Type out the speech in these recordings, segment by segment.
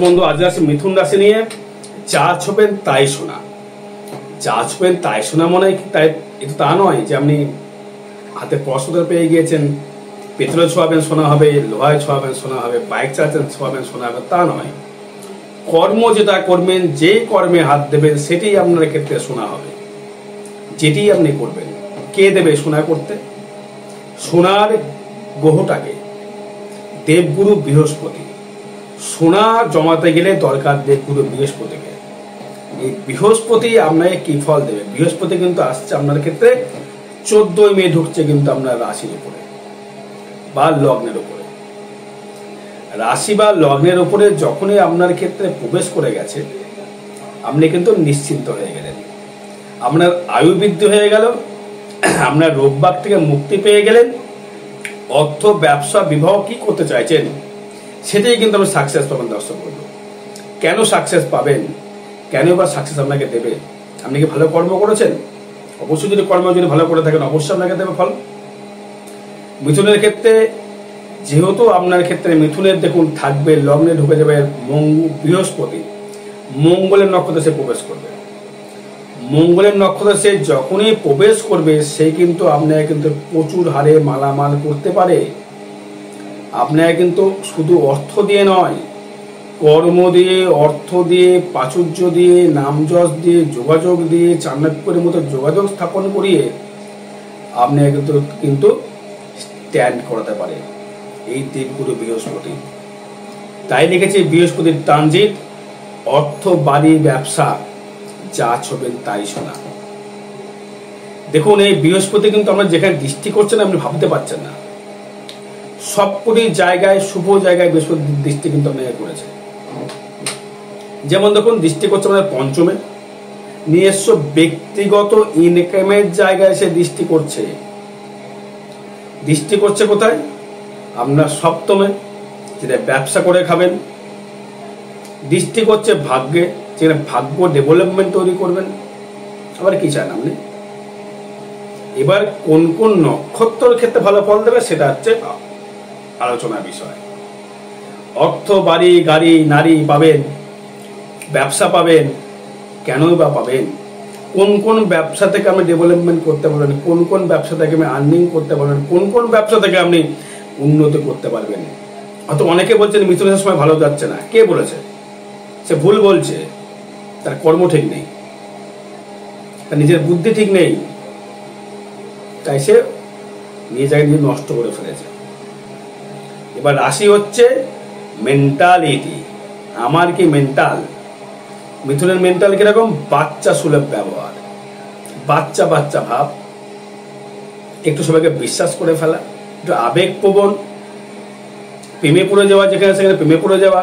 বন্ধু, আজ আসি মিথুন রাশি নিয়ে। যা ছোবেন তাই শোনা। যা ছোবেন তাই শোনা মনে হয় তাই, এটা তা নয় যে আপনি হাতে পছন্দ পেয়ে গিয়েছেন, পেট্রোলে ছোঁয়াবেন শোনা হবে, লোহায় ছোঁয়াবেন শোনা হবে, বাইক চালাচ্ছেন ছোঁয়াবেন শোনা হবে, তা নয়। কর্ম যেটা করবেন, যে কর্মে হাত দেবেন সেটাই আপনার ক্ষেত্রে শোনা হবে। যেটি আপনি করবেন, কে দেবে শোনা করতে? সোনার গ্রহটাকে দেবগুরু বৃহস্পতি। সোনা জমাতে গেলে দরকার দেবগুরু বৃহস্পতিকে। এই বৃহস্পতি আপনাকে কি ফল দেবে? বৃহস্পতি কিন্তু আসছে আপনার ক্ষেত্রে 14 মে ঢুকছে কিন্তু আপনার রাশির উপরে বা লগ্নের উপরে। রাশি বা লগ্নের উপরে যখনই আপনার ক্ষেত্রে প্রবেশ করে গেছে, আপনি কিন্তু নিশ্চিন্ত হয়ে গেলেন। আপনার আয়ু বৃদ্ধি হয়ে গেল, আপনার রোগবাগ থেকে মুক্তি পেয়ে গেলেন। অর্থ, ব্যবসা, বিবাহ কি করতে চাইছেন সেটাই কিন্তু আপনি সাকসেস পাবেন। দর্শক বন্ধু, কেন সাকসেস পাবেন? কেন বা সাকসেস আপনাকে দেবে? আপনি কি ভালো কর্ম করেছেন? অবশ্যই যদি কর্ম যদি ভালো করে থাকেন অবশ্যই আপনাকে দেবে ফল। মিথুনের ক্ষেত্রে যেহেতু আপনার ক্ষেত্রে মিথুনের দেখুন থাকবে লগ্নে ঢুকে যাবে বৃহস্পতি, মঙ্গলের নক্ষত্রে সে প্রবেশ করবে। মঙ্গলের নক্ষত্রে সে যখনই প্রবেশ করবে সে কিন্তু আপনাকে কিন্তু প্রচুর হারে মালামাল করতে পারে। আপনাকে কিন্তু শুধু অর্থ দিয়ে নয়, কর্ম দিয়ে, অর্থ দিয়ে, প্রাচুর্য দিয়ে, নামযশ দিয়ে, যোগাযোগ দিয়ে, চাণক্যের মতো যোগাযোগ স্থাপন করিয়ে আপনাকে কিন্তু স্ট্যান্ড করাতে পারে এই দেবগুরু বৃহস্পতি। তাই লিখেছে বৃহস্পতির ট্রানজিট, অর্থ, বাড়ি, ব্যবসা, যা ছোবেন তাই শোনা। দেখুন এই বৃহস্পতি কিন্তু আমরা যেখানে দৃষ্টি করছেন আপনি ভাবতে পারছেন না। সবকটি জায়গায়, শুভ জায়গায় বৃহস্পতির দৃষ্টি কিন্তু আপনাকে করেছে। যেমন দেখুন দৃষ্টি করছে আমাদের পঞ্চমে, নিজস্ব ব্যক্তিগত ইনকামের জায়গায় সে দৃষ্টি করছে। দৃষ্টি করছে কোথায়? আপনার সপ্তমে, যেটা ব্যবসা করে খাবেন। দৃষ্টি করছে ভাগ্যে, যেখানে ভাগ্য ডেভেলপমেন্ট তৈরি করবেন। আবার কি চান আপনি? এবার কোন কোন নক্ষত্রের ক্ষেত্রে ভালো ফল দেবে সেটা হচ্ছে আলোচনার বিষয়। অর্থ, বাড়ি, গাড়ি, নারী পাবেন, ব্যবসা পাবেন। কেনই বা পাবেন? কোন কোন ব্যবসা থেকে আপনি ডেভেলপমেন্ট করতে পারবেন, কোন কোন ব্যবসা থেকে আপনি আর্নিং করতে পারবেন, কোন কোন ব্যবসা থেকে আপনি উন্নতি করতে পারবেন। হয়তো অনেকে বলছেন মিথুনের সময় ভালো যাচ্ছে না। কে বলেছে? সে ভুল বলছে। তার কর্ম ঠিক নেই, তার নিজের বুদ্ধি ঠিক নেই, তাই সে নিজেকে নিজে নষ্ট করে ফেলেছে। এবার রাশি হচ্ছে মেন্টালিটি। আমার কি মেন্টাল? মিথুনের মেন্টাল কিরকম? বাচ্চা সুলভ ব্যবহার, বাচ্চা বাচ্চা ভাব, একটু সবাইকে বিশ্বাস করে ফেলা, একটু আবেগপ্রবণ, প্রেমে পড়ে যাওয়া, যেখানে সেখানে প্রেমে পড়ে যাওয়া,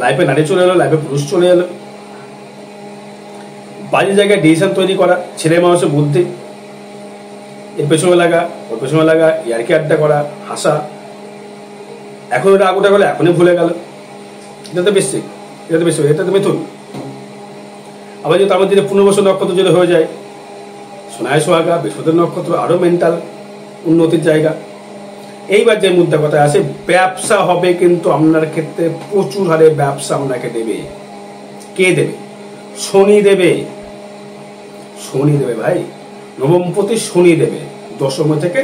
লাইফে নারী চলে এলো, লাইফে পুরুষ চলে এলো, বাজে জায়গায় ডিসিশন তৈরি করা, ছেলে মানুষের বুদ্ধি, এর পেছনে লাগা, ওর পেছনে লাগা, ইয়ারকি আড্ডা করা, হাসা, এখন এটা আগুটা গেলো এখনই ভুলে গেল। এটা তো বেশি, এটা তো মিথুন। আবার যদি আমার যদি পুনর্বসু নক্ষত্র যদি হয়ে যায়, সোনায় সোহাগা, বৃহস্পতির নক্ষত্র, আরো মেন্টাল উন্নতির জায়গা। এইবার যে মুদ্রা কথা আছে, ব্যবসা হবে কিন্তু আপনার ক্ষেত্রে প্রচুর হারে ব্যবসা আপনাকে দেবে। কে দেবে? শনি দেবে। শনি দেবে ভাই, নবমপতি শনি দেবে। দশম থেকে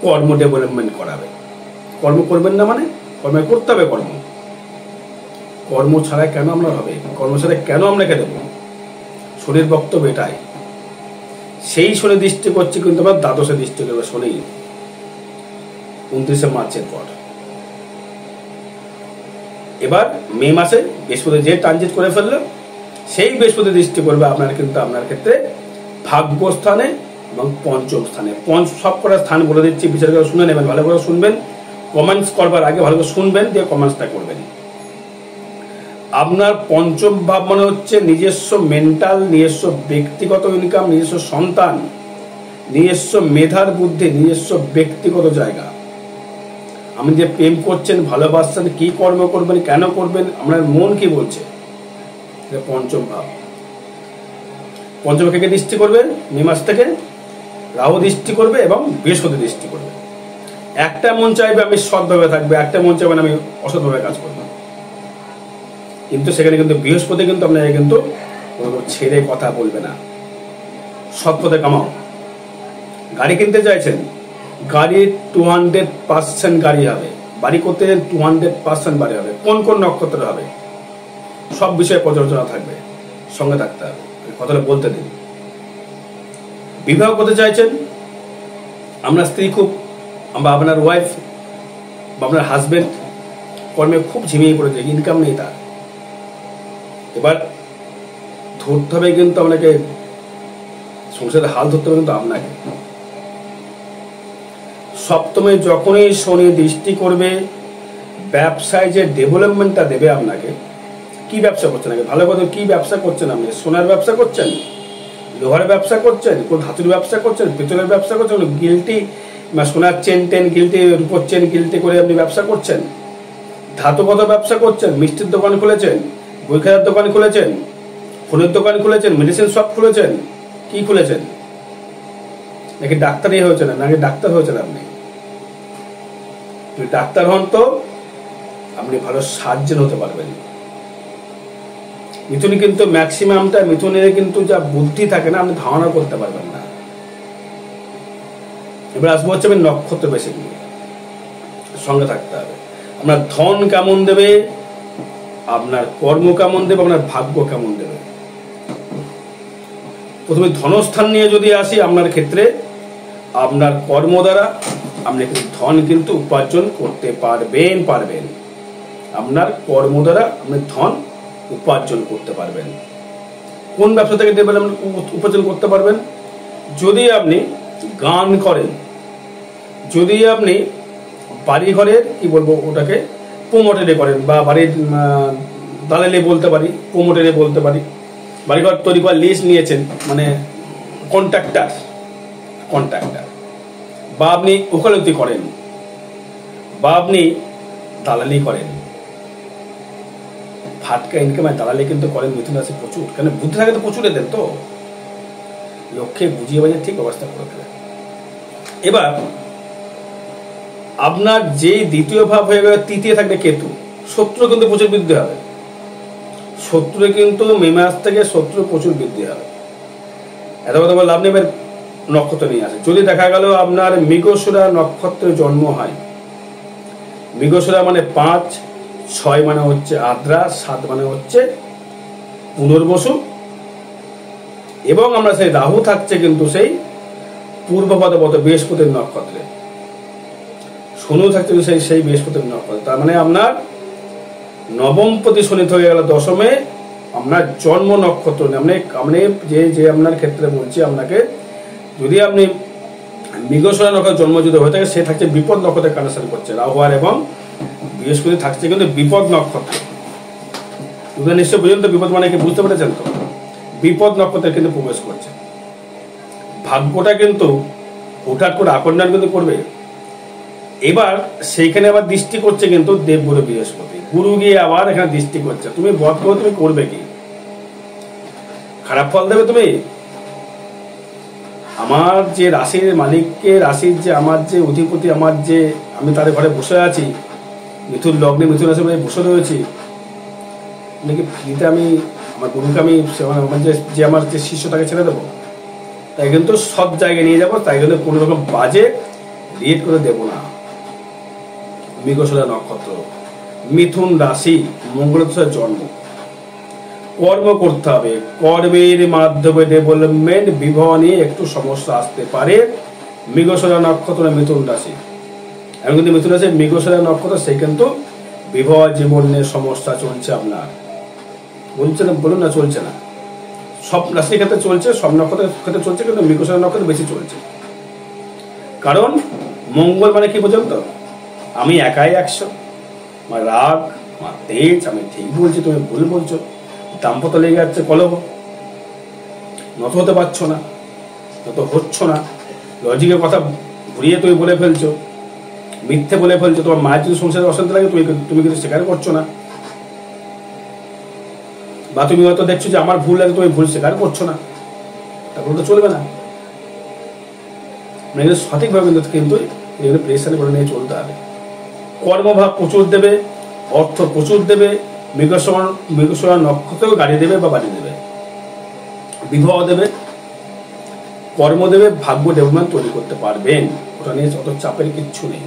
কর্ম ডেভেলপমেন্ট করাবে। কর্ম করবেন না মানে? কর্ম করতে হবে। কর্ম ছাড়া কেন আমরা হবে? কর্ম ছাড়া কেন আপনাকে দেব? শনির বক্তব্য এটাই। সেই শনি দৃষ্টি করছে কিন্তু আমার দ্বাদশে দৃষ্টি করবে শনি 29 মার্চের পর। এবার মে মাসে বৃহস্পতি যে ট্রানজিট করে ফেললো, সেই বৃহস্পতি দৃষ্টি করবে আপনার কিন্তু আপনার ক্ষেত্রে ভাগ্যস্থানে এবং পঞ্চম স্থানে। সব কটা স্থান বলে দিচ্ছি, বিচার করে শুনে নেবেন, ভালো করে শুনবেন। কমেন্টস করবার আগে ভালো করে শুনবেন, দিয়ে কমেন্টসটা করবেন। আপনার পঞ্চম ভাব মানে হচ্ছে নিজস্ব মেন্টাল, নিজস্ব ব্যক্তিগত ইনকাম, নিজস্ব সন্তান, নিজস্ব মেধার বুদ্ধি, নিজস্ব ব্যক্তিগত জায়গা। আপনি যে প্রেম করছেন, ভালোবাসছেন, কি কর্ম করবেন, কেন করবেন, আপনার মন কি বলছে, পঞ্চম ভাব। পঞ্চম থেকে দৃষ্টি করবে মে মাস থেকে, রাহু দৃষ্টি করবে এবং বৃহস্পতি দৃষ্টি করবে। একটা মন চাইবে আমি সৎভাবে থাকবে, একটা মন চাইবে আমি অসৎভাবে কাজ করবো। কিন্তু সেখানে কিন্তু বৃহস্পতি কিন্তু আপনাকে কিন্তু ছেড়ে কথা বলবে না। সৎ পথে কামাও। গাড়ি কিনতে চাইছেন, গাড়ি 200% গাড়ি হবে। বাড়ি করতে 200% বাড়ি হবে। কোন কোন নক্ষত্র হবে সব বিষয়ে পর্যালোচনা থাকবে, সঙ্গে থাকতে হবে, কথাটা বলতে দিন। বিবাহ করতে চাইছেন, আপনার স্ত্রী খুব বা আপনার ওয়াইফ বা আপনার হাজবেন্ড কর্মে খুব ঝিমিয়ে পড়েছে, ইনকাম নেই তার, এবার ধরতে হবে কিন্তু আপনাকে, সংসারের হাল ধরতে হবে কিন্তু আপনাকে। সপ্তমে যখনই শনি দৃষ্টি করবে, ব্যবসায় যে ডেভেলপমেন্টটা দেবে আপনাকে। কি ব্যবসা করছেন আগে ভালো কথা, কি ব্যবসা করছেন আপনি? সোনার ব্যবসা করছেন, লোহার ব্যবসা করছেন, কোন ধাতুর ব্যবসা করছেন, পেতলের ব্যবসা করছেন, গিলটি সোনার চেন টেন গিলটি, রূপোর চেন গিলটি করে আপনি ব্যবসা করছেন, ধাতুগত ব্যবসা করছেন, মিষ্টির দোকান খুলেছেন, বই খাতার দোকান খুলেছেন, ফোনের দোকান খুলেছেন, মেডিসিন শপ খুলেছেন, কি খুলেছেন? নাকি ডাক্তারই হয়েছেন, নাকি ডাক্তার হয়েছেন আপনি? যদি ডাক্তার হন তো আপনি ভালো সার্জন হতে পারবেন। মিথুন কিন্তু ম্যাক্সিমামটা, মিথুনের কিন্তু যা বুদ্ধি থাকে না, আপনি ধারণা করতে পারবেন না। এবার আসবো হচ্ছে আমি নক্ষত্র বেশি নিয়ে, সঙ্গে থাকতে হবে। আপনার ধন কেমন দেবে, আপনার কর্ম কেমন দেবে, আপনার ভাগ্য কেমন দেবে। প্রথমে ধনস্থান নিয়ে যদি আসি, আপনার ক্ষেত্রে আপনার কর্ম দ্বারা আপনি ধন কিন্তু উপার্জন করতে পারবেন। আপনার কর্ম দ্বারা আপনি ধন উপার্জন করতে পারবেন। কোন ব্যবসা থেকে উপার্জন করতে পারবেন? যদি আপনি গান করেন, যদি আপনি বাড়ি ঘরের কি বলবো ওটাকে প্রোমোটারে করেন, বা বাড়ির দালালি বলতে পারি, প্রোমোটারে বলতে পারি, বাড়িঘর তৈরি করার লিস্ট নিয়েছেন, মানে কন্ট্রাক্টার, বা আপনি ওকালতি করেন, বা আপনি দালালি করেন, ফাটকা ইনকামে দালালি কিন্তু করেন মিথুন রাশি প্রচুর। কেন? বুদ্ধি থাকে তো প্রচুর দেন, তো লক্ষ্যে বুঝিয়ে বাজে ঠিক অবস্থা করে দেবেন। এবার আপনার যে দ্বিতীয় ভাব হয়ে গেল, তৃতীয় থাকবে কেতু, শত্রু কিন্তু প্রচুর বৃদ্ধি হবে। শত্রু কিন্তু মে মাস থেকে শত্রু প্রচুর বৃদ্ধি হবে। এত কথা বলে লাভ নেই। এবার নক্ষত্র নিয়ে আসে, যদি দেখা গেল আপনার মৃগশিরা নক্ষত্রে জন্ম হয়, মৃগশিরা মানে 5, 6 মানে হচ্ছে আদ্রা, 7 মানে হচ্ছে পুনর্বসু, এবং আমরা সেই রাহু থাকছে কিন্তু সেই পূর্বপদবত বৃহস্পতির নক্ষত্রে, শনি থাকছে সেই বৃহস্পতির নক্ষত্রে। তার মানে আপনার নবমপতি শনি হয়ে গেল দশমে, আপনার জন্ম নক্ষত্র আপনি যে আপনার ক্ষেত্রে বলছি আপনাকে, যদি আপনি মৃগশিরা নক্ষত্রের জন্ম যদি হয়ে থাকে, সে থাকছে বিপদ নক্ষত্রে কানেকশন করছে, রাহু আর এবং বৃহস্পতি থাকছে কিন্তু বিপদ নক্ষত্র। নিশ্চয় বুঝলেন তো বিপদ মানে কি, বুঝতে পেরেছেন তো? বিপদ নক্ষত্রে কিন্তু প্রবেশ করছে। ভাগ্যটা কিন্তু হুটহাট করে আকর্ষণ কিন্তু করবে। এবার সেইখানে আবার দৃষ্টি করছে কিন্তু দেবগুরু বৃহস্পতি, গুরু গিয়ে আবার এখানে দৃষ্টি করছে। তুমি বধ করে তুমি করবে কি? খারাপ ফল দেবে তুমি? আমার যে রাশির মালিককে, রাশির যে আমার যে অধিপতি, আমার যে আমি তার ঘরে বসে আছি, মিথুন লগ্নে মিথুন রাশি বসে রয়েছি, নাকি ফ্রিতে আমি আমার গুরুকে আমি যে আমার যে শিষ্য তাকে ছেড়ে দেবো? তাই কিন্তু সব জায়গায় নিয়ে যাবো, তাই কিন্তু কোনো রকম বাজে রিয়েট করে দেবো না। মৃগশিরা নক্ষত্র, মিথুন রাশি, মঙ্গলের জন্ম, কর্ম করতে হবে, কর্মের মাধ্যমে ডেভেলপমেন্ট, বিবাহ নিয়ে একটু সমস্যা আসতে পারে। মৃগশিরা নক্ষত্র, মিথুন রাশি, এখন কিন্তু মিথুন রাশি মৃগশিরা নক্ষত্র, সেই কিন্তু বিবাহ জীবন নিয়ে সমস্যা চলছে আপনার। বলছে না, বলুন না চলছে না? সব রাশির ক্ষেত্রে চলছে, সব নক্ষত্রের ক্ষেত্রে চলছে, কিন্তু মৃগশিরা নক্ষত্র বেশি চলছে। কারণ মঙ্গল মানে কি বোঝেন তো? আমি একাই 100, আমার রাগ, আমার তেজ, আমি ঠিক বলছি তুমি ভুল বলছো, দাম্পত্য লেগে যাচ্ছে, কলহ, নত হতে পারছো না, নত হচ্ছ না, লজিকের কথা ঘুরিয়ে তুমি বলে ফেলছো, মিথ্যে বলে ফেলছো। তোমার মায়ের যদি সংসারে অশান্তি লাগে তুমি কিন্তু স্বীকার করছো না, বা তুমি হয়তো দেখছো যে আমার ভুল লাগে, তুমি ভুল স্বীকার করছো না, তারপরে তো চলবে না। মানে সঠিকভাবে কিন্তু প্রেশারে করে নিয়ে চলতে হবে। কর্মভাব প্রচুর দেবে, অর্থ প্রচুর দেবে, মৃগশিরা নক্ষত্রেও গাড়ি দেবে বা বাড়ি দেবে, বিবাহ দেবে, কর্ম দেবে, ভাগ্য ডেভেলপমেন্ট তৈরি করতে পারবেন। ওটা নিয়ে অত চাপের কিচ্ছু নেই।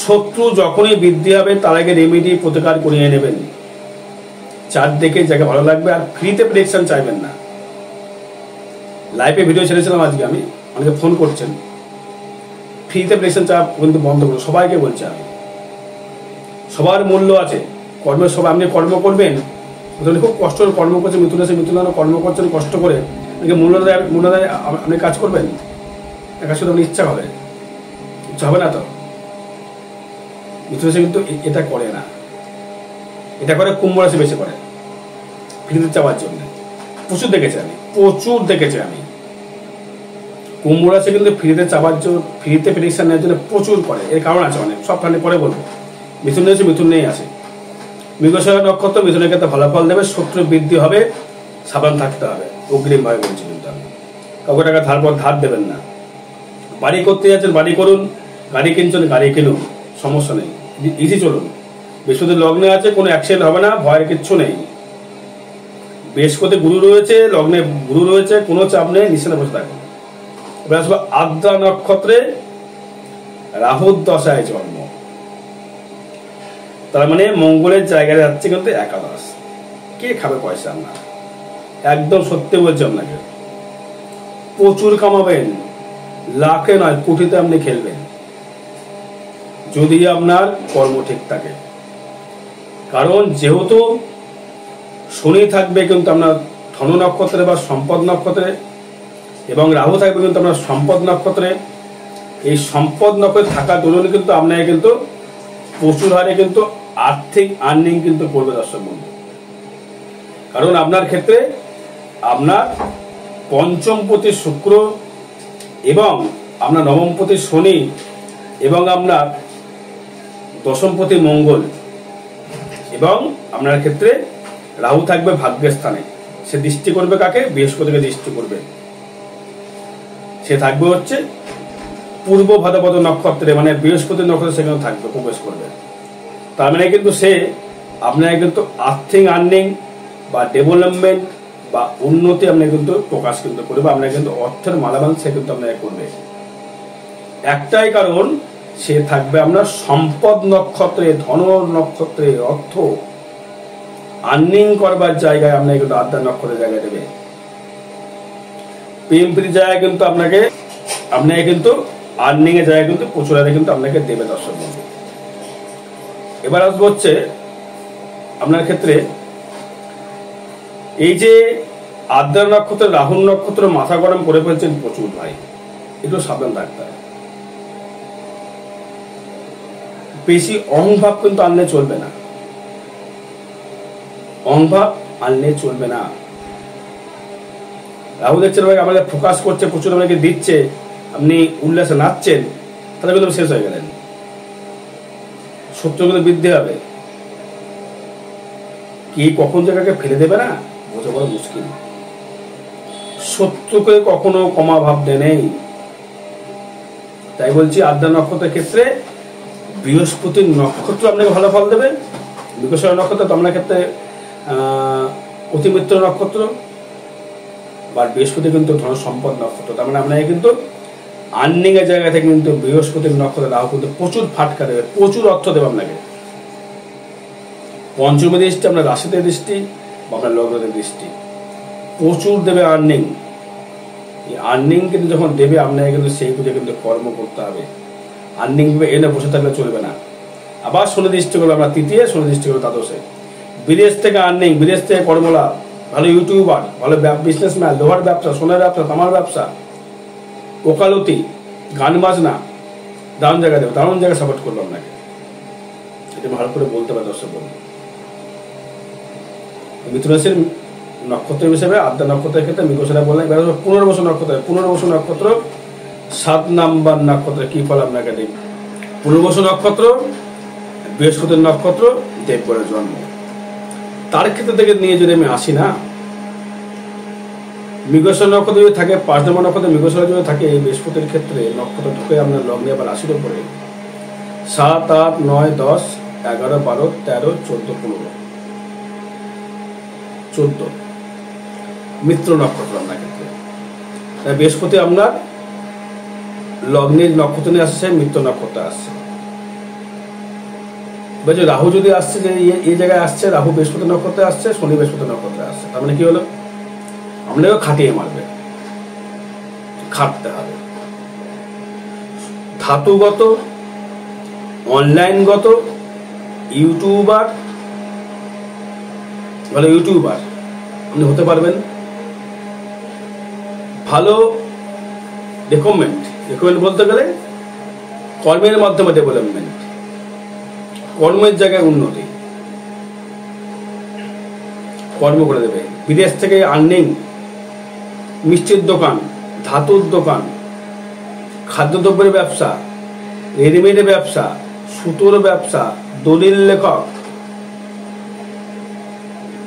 শত্রু যখনই বৃদ্ধি হবে তার আগে রেমেডি প্রতিকার করিয়ে নেবেন। চার দেখে যাকে ভালো লাগবে, আর ফ্রিতে প্রেডিকশন চাইবেন না। লাইভে ভিডিও ছেড়েছিলাম আজকে, আমি অনেকে ফোন করছেন, ফ্রিতে প্রেডিকশন চাপ কিন্তু বন্ধ করুন। সবাইকে বলছি আমি, সবার মূল্য আছে। কর্মের সবাই আপনি কর্ম করবেন, খুব কষ্ট করে কর্ম করছেন, মিথুন আছে মিথুন কর্ম করছেন কষ্ট করে, মূল্য দেয় আপনি কাজ করবেন? কাজ শুধু আপনি ইচ্ছা হবে, ইচ্ছা হবে না তো। মিথুন কিন্তু এটা করে না, এটা করে কুম্ভ রাশি বেশি করে ফ্রিতে চাওয়ার জন্য। প্রচুর দেখেছি আমি কুম্ভ রাশি কিন্তু ফ্রিতে চাওয়ার জন্য, ফ্রিতে প্রেডিকশন নেওয়ার জন্য প্রচুর করে। এর কারণ আছে অনেক, সব কারণে পরে বলবো। মিথুন রয়েছে, মিথুন নেই আছে। মৃগশিরা নক্ষত্র মিথুনের ক্ষেত্রে ভালো ফল দেবে, শত্রু বৃদ্ধি হবে, সাবধান থাকতে হবে। অগ্রিম ভাবে বলছি কিন্তু আমি, কাউকে টাকা ধার দেবেন না। বাড়ি করতে যাচ্ছেন বাড়ি করুন, গাড়ি কিনছেন গাড়ি কিনুন, সমস্যা নেই, ইজি চলুন। বৃহস্পতি লগ্নে আছে, কোনো অ্যাক্সিডেন্ট হবে না, ভয়ের কিচ্ছু নেই। বৃহস্পতি গুরু রয়েছে, লগ্নে গুরু রয়েছে, কোনো চাপ নেই, নিশ্চিন্তে বসে থাকুন। এবার আসবো আদ্রা নক্ষত্রে রাহুর দশায় জন্ম, তার মানে মঙ্গলের জায়গায় যাচ্ছে কিন্তু একাদশ। কে খাবে পয়সা? না, একদম সত্যি বলছি আপনাকে, প্রচুর কামাবেন, লাখে নয় কোটিতে আপনি খেলবেন যদি আপনার কর্ম ঠিক থাকে। কারণ যেহেতু শনি থাকবে কিন্তু আপনার ধনু নক্ষত্রে বা সম্পদ নক্ষত্রে, এবং রাহু থাকবে কিন্তু আপনার সম্পদ নক্ষত্রে। এই সম্পদ নক্ষত্রে থাকার দরুন কিন্তু আপনাকে কিন্তু প্রচুর হারে কিন্তু আর্থিক আর্নিং কিন্তু করবে দর্শক বন্ধু। কারণ আপনার ক্ষেত্রে আপনার পঞ্চমপতি শুক্র এবং আপনার নবমপতি শনি এবং আপনার দশমপতি মঙ্গল এবং আপনার ক্ষেত্রে রাহু থাকবে ভাগ্যের স্থানে। সে দৃষ্টি করবে কাকে? বৃহস্পতিকে দৃষ্টি করবে। সে থাকবে হচ্ছে পূর্ব ভাদ্রপদ নক্ষত্রে, মানে বৃহস্পতি নক্ষত্রে সেখানে থাকবে, প্রবেশ করবে। তার মানে কিন্তু সে আপনাকে কিন্তু আর্থিক আর্নিং বা ডেভেলপমেন্ট বা উন্নতি আপনাকে কিন্তু প্রকাশ কিন্তু করবে। আপনাকে কিন্তু অর্থের মালামাল সে কিন্তু আপনাকে করবে। একটাই কারণ, সে থাকবে আপনার সম্পদ নক্ষত্রে, ধন নক্ষত্রে, অর্থ আর্নিং করবার জায়গায় আপনাকে কিন্তু আদ্রা নক্ষত্রের জায়গায় দেবে। প্রেম প্রীতি জায়গায় কিন্তু আপনাকে কিন্তু আর্নিং এর জায়গায় কিন্তু প্রচুর হারে কিন্তু আপনাকে দেবে দর্শক বন্ধু। এবার আসবো হচ্ছে আপনার ক্ষেত্রে এই যে আদ্রা নক্ষত্র রাহু নক্ষত্র মাথা গরম করে ফেলছেন প্রচুর ভাই, একটু সাবধান থাকতে হবে। বেশি অহংভাব কিন্তু আনলে চলবে না, অহংভাব আনলে চলবে না। রাহু দেখছেন ভাই আমাদের ফোকাস করছে, প্রচুর আমাকে দিচ্ছে, আপনি উল্লাসে নাচছেন, তাহলে কিন্তু শেষ হয়ে গেলেন। শত্রু কিন্তু বৃদ্ধি হবে, কি কখন জায়গাকে ফেলে দেবে না বোঝা বড় মুশকিল। শত্রুকে কখনো কমা ভাবতে নেই। তাই বলছি আদ্রা নক্ষত্রের ক্ষেত্রে বৃহস্পতির নক্ষত্র আপনাকে ভালো ফল দেবে। মৃগশিরা নক্ষত্র তো আপনার ক্ষেত্রে অতিমিত্র নক্ষত্র বা বৃহস্পতি কিন্তু ধন সম্পদ নক্ষত্র। তার মানে আপনাকে কিন্তু আর্নিং এর জায়গা থেকে কিন্তু বৃহস্পতির নক্ষত্রে রাহু কিন্তু প্রচুর ফাটকা দেবে, প্রচুর অর্থ দেবে আপনাকে। পঞ্চমী দৃষ্টি আপনার রাশিতে দৃষ্টি বা আপনার লগ্নতে দৃষ্টি প্রচুর দেবে আর্নিং। এই আর্নিং কিন্তু যখন দেবে আপনাকে কিন্তু সেই বুঝে কিন্তু কর্ম করতে হবে। আর্নিং এনে বসে থাকলে চলবে না। আবার শনি দৃষ্টি করবে আমরা তৃতীয়, শনি দৃষ্টি করবে দ্বাদশে। বিদেশ থেকে আর্নিং, বিদেশ থেকে কর্মলাভ, ভালো ইউটিউবার, ভালো বিজনেসম্যান, লোহার ব্যবসা, সোনার ব্যবসা, তামার ব্যবসা, ওকালতি, গান বাজনা, দারুণ জায়গা দেবে, দারুণ জায়গায় সাপোর্ট করবো আপনাকে। এটা ভালো করে বলতে পারে দর্শক বন্ধু। মিথুন রাশির নক্ষত্র হিসেবে আদ্রা নক্ষত্রের ক্ষেত্রে মৃগশিরা বললাম। এবার পুনর্বসু নক্ষত্র, পুনর্বসু নক্ষত্র 7 নাম্বার নক্ষত্রে কি ফল আপনাকে দেবে? পুনর্বসু নক্ষত্র বৃহস্পতির নক্ষত্র, দেবগণের জন্ম। তার ক্ষেত্রে থেকে নিয়ে যদি আমি আসি না, মৃগশিরা নক্ষত্র যদি থাকে 5 নম্বর নক্ষত্রে মৃগশিরা যদি থাকে, এই বৃহস্পতির ক্ষেত্রে নক্ষত্র ঢুকে আপনার লগ্নে বা রাশির উপরে 7, 8, 9, 10, 11, 12, 13, 14, 15, 14 মিত্র নক্ষত্র আপনার ক্ষেত্রে। তাই বৃহস্পতি আপনার লগ্নের নক্ষত্র নিয়ে আসছে, মিত্র নক্ষত্র আসছে। বলছে রাহু যদি আসছে, যে এই জায়গায় আসছে, রাহু বৃহস্পতি নক্ষত্রে আসছে, শনি বৃহস্পতি নক্ষত্রে আসছে, তার মানে কি হলো, আপনাকে খাটিয়ে মারবে, খাটতে হবে। ধাতুগত, অনলাইনগত, ইউটিউবার, ভালো ইউটিউবার আপনি হতে পারবেন। ভালো রেকমেন্ড বলতে গেলে কর্মের মাধ্যমে ডেভেলপমেন্ট, কর্মের জায়গায় উন্নতি, কর্ম করে দেবে। বিদেশ থেকে আর্নিং, মিষ্টির দোকান, ধাতুর দোকান, খাদ্যদ্রব্যের ব্যবসা, রেডিমেড ব্যবসা, সুতোর ব্যবসা, দলিল লেখক,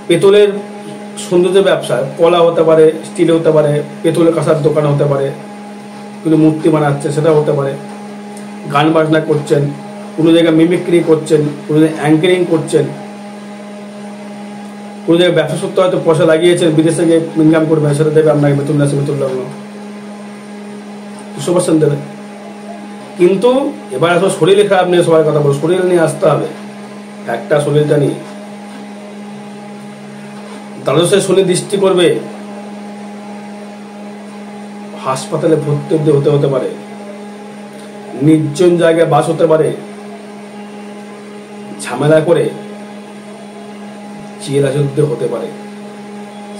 পেতলের সৌন্দর্য ব্যবসা, কলা হতে পারে, স্টিল হতে পারে, পেতলের কাঁসার দোকান হতে পারে, কিন্তু মূর্তি বানাচ্ছে সেটা হতে পারে, গান বাজনা করছেন, কোনো জায়গায় মিমিক্রি করছেন, কোনো জায়গায় অ্যাঙ্কারিং করছেন, কোনো জায়গায় ব্যবসা সূত্রে হয়তো পয়সা লাগিয়েছেন, বিদেশে গিয়ে ইনকাম করবেন, সেটা দেবে আপনাকে মিথুন রাশি, মিথুন লগ্ন 200% দেবে। কিন্তু এবার আসলে শরীরে খারাপ নিয়ে সবাই কথা বলো, শরীর নিয়ে আসতে হবে, একটা শরীরটা নিয়ে। দ্বাদশে শনি দৃষ্টি করবে, হাসপাতালে ভর্তি হতে পারে, নির্জন জায়গায় বাস হতে পারে, ঝামেলা করে চিরা যুদ্ধ হতে পারে,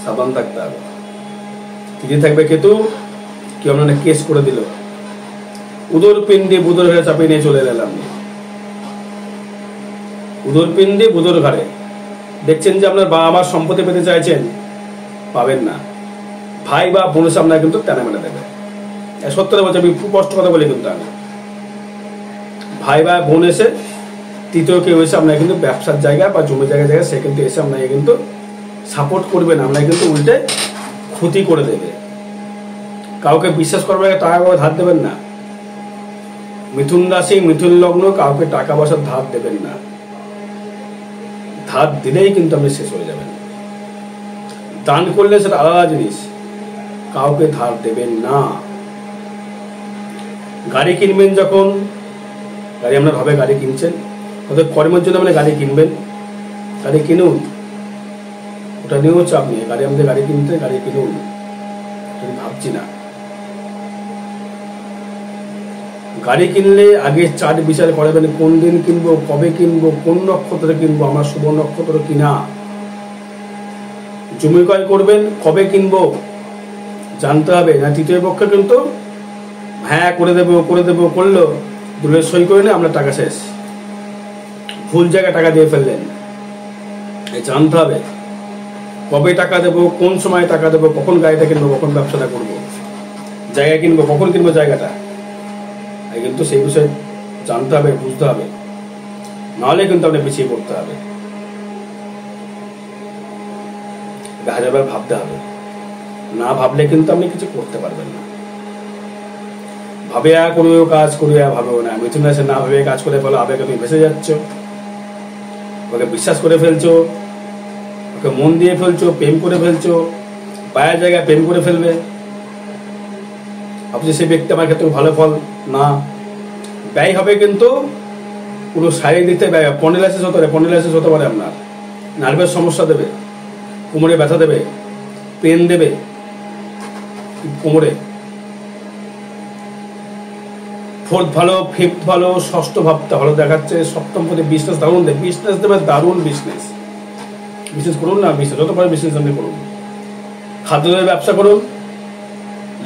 সাবধান থাকতে হবে। তিথি থাকবে কেতু, কেউ আপনার কেস করে দিল, উদর পিণ্ডে বুধর ঘাড়ে চাপিয়ে নিয়ে চলে এলাম, উদর পিণ্ডে বুধর ঘাড়ে। দেখছেন যে আপনার বাবা মার সম্পত্তি পেতে চাইছেন, পাবেন না, ভাই বা বোনের সামনে কিন্তু টানা মেনে দেবে। সত্যটা বলছে, আমি খুব কষ্ট কথা বলি, কিন্তু আমি ভাই বা বোন এসে, তৃতীয় কেউ এসে আপনাকে কিন্তু ব্যবসার জায়গা বা জমি জায়গায় সে কিন্তু এসে আপনাকে কিন্তু সাপোর্ট করবে না, আপনাকে কিন্তু উল্টে ক্ষতি করে দেবে। কাউকে বিশ্বাস করবে, টাকা পয়সা ধার দেবেন না। মিথুন রাশি, মিথুন লগ্ন, কাউকে টাকা পয়সার ধার দেবেন না। ধার দিলেই কিন্তু আপনি শেষ হয়ে যাবেন। দান করলে সেটা আলাদা জিনিস, কাউকে ধার দেবেন না। গাড়ি কিনবেন যখন, গাড়ি আপনার হবে, গাড়ি কিনছেন, ওদের কর্মের জন্য আপনি গাড়ি কিনবেন, গাড়ি কিনুন, ওটা নিয়েও চাপ নেই। গাড়ি আমাদের গাড়ি কিনতে, গাড়ি কিনুন, ভাবছি না। গাড়ি কিনলে আগে চার্ট বিচার করবেন, কোন দিন কিনবো, কবে কিনবো, কোন নক্ষত্রে কিনবো, আমার শুভ নক্ষত্র কিনা। জমি ক্রয় করবেন, কবে কিনবো জানতে হবে না। তৃতীয় পক্ষে কিন্তু হ্যাঁ করে দেবো করলো, দূরের সই করে নিয়ে আমরা টাকা শেষ, ভুল জায়গায় টাকা দিয়ে ফেললেন। জানতে হবে কবে টাকা দেবো, কোন সময় টাকা দেবো, কখন গাড়িটা কিনবো, কখন ব্যবসাটা করবো, জায়গা কিনবো, কখন কিনবো জায়গাটা, কিন্তু সেই বিষয়ে জানতে হবে, বুঝতে হবে, নাহলে কিন্তু আপনি পিছিয়ে পড়তে হবে। হাজারবার ভাবতে হবে, না ভাবলে কিন্তু আপনি কিছু করতে পারবেন না। ভাবে করিও কাজ, করিয়া ভাবেও না। মিথুন রাশি না ভেবে কাজ করে ফেলো, আবেগে তুমি ভেসে যাচ্ছ, ওকে বিশ্বাস করে ফেলছো, ওকে মন দিয়ে ফেলছো, প্রেম করে ফেলছো, পায়ের জায়গায় প্রেম করে ফেলবে, ভাবছি সেই ব্যক্তি আমার ক্ষেত্রে ভালো ফল না, ব্যয় হবে। কিন্তু পুরো শারীরিক দিক থেকে ব্যয়, পন্ডিলাইসিস হতে পারে, আপনার নার্ভের সমস্যা দেবে, কোমরে ব্যথা দেবে, পেন দেবে কোমরে। ফোর্থ ভালো, ফিফথ ভালো, ষষ্ঠ ভাবটা ভালো দেখাচ্ছে, সপ্তম পদে বিজনেস দারুণ দেবে, বিজনেস দেবে, দারুণ বিজনেস করুন না, বিজনেস যত পারে বিজনেস আপনি করুন। খাদ্যের ব্যবসা করুন,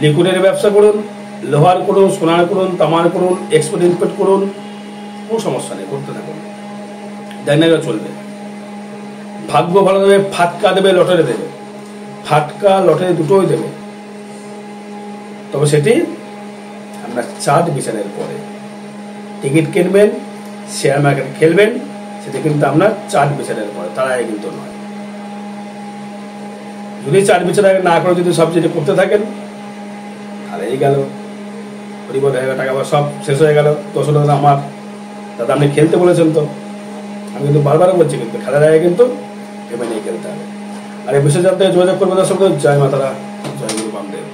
লিকুইডের ব্যবসা করুন, লোহার করুন, সোনার করুন, তামার করুন, এক্সপোর্ট ইম্পোর্ট করুন, কোনো সমস্যা নেই, করতে থাকুন, দেখেন চলবে। ভাগ্য ভালো দেবে, ফাটকা দেবে, লটারি দেবে, ফাটকা লটারি দুটোই দেবে, তবে সেটি আপনার চাঁদ বিচারের পরে। টিকিট কিনবেন, শেয়ার মার্কেট খেলবেন, সেটা কিন্তু আপনার চাঁদ বিচারের পরে, তার আগে কিন্তু নয়। যদি চাঁদ বিচার না করে যদি সব যেটা করতে থাকেন, তাহলে এই গেল, পরিবার হয়ে টাকা সব শেষ হয়ে গেল। 10 টাকা আমার দাদা, আপনি খেলতে বলেছেন তো, আমি কিন্তু বারবার বলছি, কিন্তু খেলার আগে কিন্তু ভেবে নিয়ে খেলতে হবে। আর এই বিষয়ে জানতে যোগাযোগ করবে দর্শক। জয় মাতারা, জয় গুরু বামদেব।